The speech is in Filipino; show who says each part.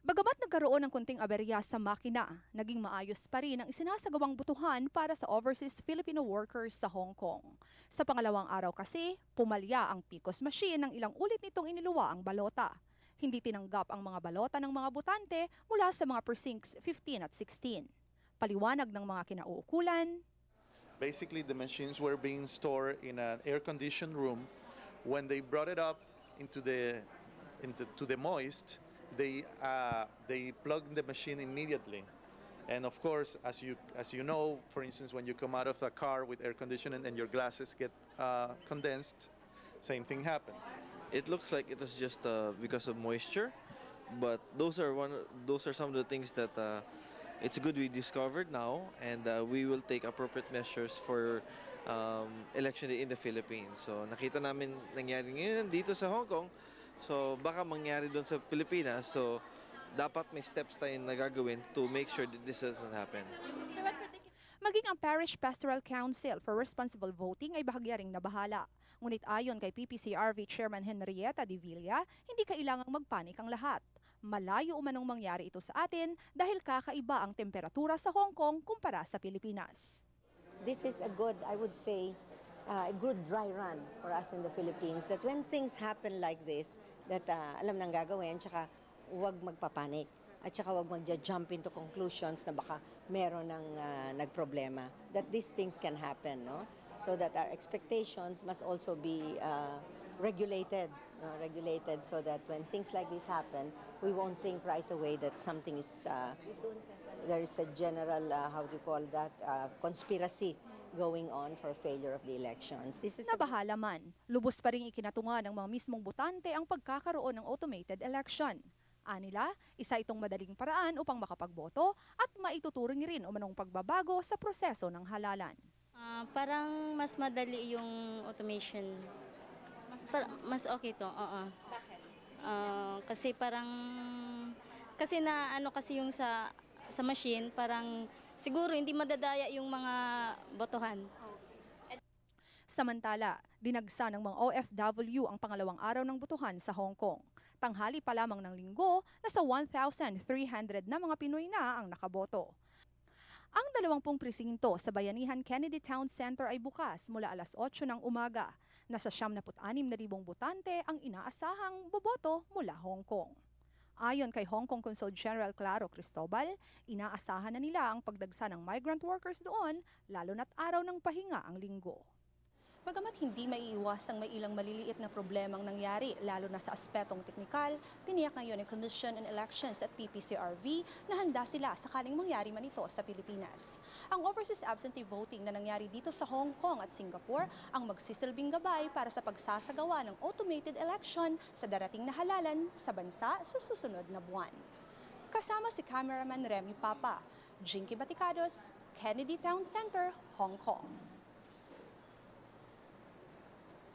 Speaker 1: Bagamat nagkaroon ng kunting aberya sa makina, naging maayos pa rin ang isinasagawang botohan para sa overseas Filipino workers sa Hong Kong. Sa pangalawang araw kasi, pumalya ang PICOS machine ng ilang ulit nitong iniluwa ang balota. Hindi tinanggap ang mga balota ng mga botante mula sa mga precincts 15 at 16. Paliwanag ng mga kinauukulan.
Speaker 2: Basically, the machines were being stored in an air-conditioned room. When they brought it up to the moist, they plugged the machine immediately. And of course, as you know, for instance, when you come out of a car with air conditioning and your glasses get condensed, same thing happened.
Speaker 3: It looks like it was just because of moisture, but those are some of the things that it's good we discovered now, and we will take appropriate measures for election day in the Philippines. So nakita namin nangyari ngayon dito sa Hong Kong, so baka mangyari doon sa Pilipinas. So dapat may steps tayong nagagawin to make sure that this doesn't happen.
Speaker 1: Maging ang Parish Pastoral Council for Responsible Voting ay bahagya ring nabahala. Ngunit ayon kay PPCRV Chairman Henrietta de Villa, hindi kailangang magpanik ang lahat. Malayo umanong mangyari ito sa atin dahil kakaiba ang temperatura sa Hong Kong kumpara sa Pilipinas.
Speaker 4: This is a good, I would say, a good dry run for us in the Philippines. That when things happen like this, that alam nang gagawin, tsaka huwag magpapanik. At saka huwag mag-jump into conclusions na baka meron ng nagproblema. That these things can happen, no? So that our expectations must also be regulated so that when things like this happen, we won't think right away that something is, there is a general, how do you call that, conspiracy going on for failure of the elections. This is
Speaker 1: Nabahala man, lubos pa rin ikinatunga ng mga mismong botante ang pagkakaroon ng automated election. Anila, isa itong madaling paraan upang makapagboto at maituturing rin umanong pagbabago sa proseso ng halalan.
Speaker 5: Parang mas madali yung automation. Mas okay to, oo.
Speaker 1: Bakit?
Speaker 5: Kasi parang, kasi na ano kasi yung sa machine, parang siguro hindi madadaya yung mga botohan.
Speaker 1: Samantala, dinagsa ng mga OFW ang pangalawang araw ng botohan sa Hong Kong. Tanghali pa lamang ng linggo, nasa 1,300 na mga Pinoy na ang nakaboto. Ang 20 presinto sa Bayanihan Kennedy Town Center ay bukas mula alas 8 ng umaga. Nasa 76,000 botante ang inaasahang boboto mula Hong Kong. Ayon kay Hong Kong Consul General Claro Cristobal, inaasahan na nila ang pagdagsa ng migrant workers doon, lalo na't araw ng pahinga ang linggo. Bagamat hindi maiiwasang may ilang maliliit na problemang nangyari, lalo na sa aspetong teknikal, tiniyak ngayon ng Commission on Elections at PPCRV na handa sila sakaling mangyari man ito sa Pilipinas. Ang overseas absentee voting na nangyari dito sa Hong Kong at Singapore ang magsisilbing gabay para sa pagsasagawa ng automated election sa darating na halalan sa bansa sa susunod na buwan. Kasama si cameraman Remy Papa, Jinky Baticados, Kennedy Town Center, Hong Kong.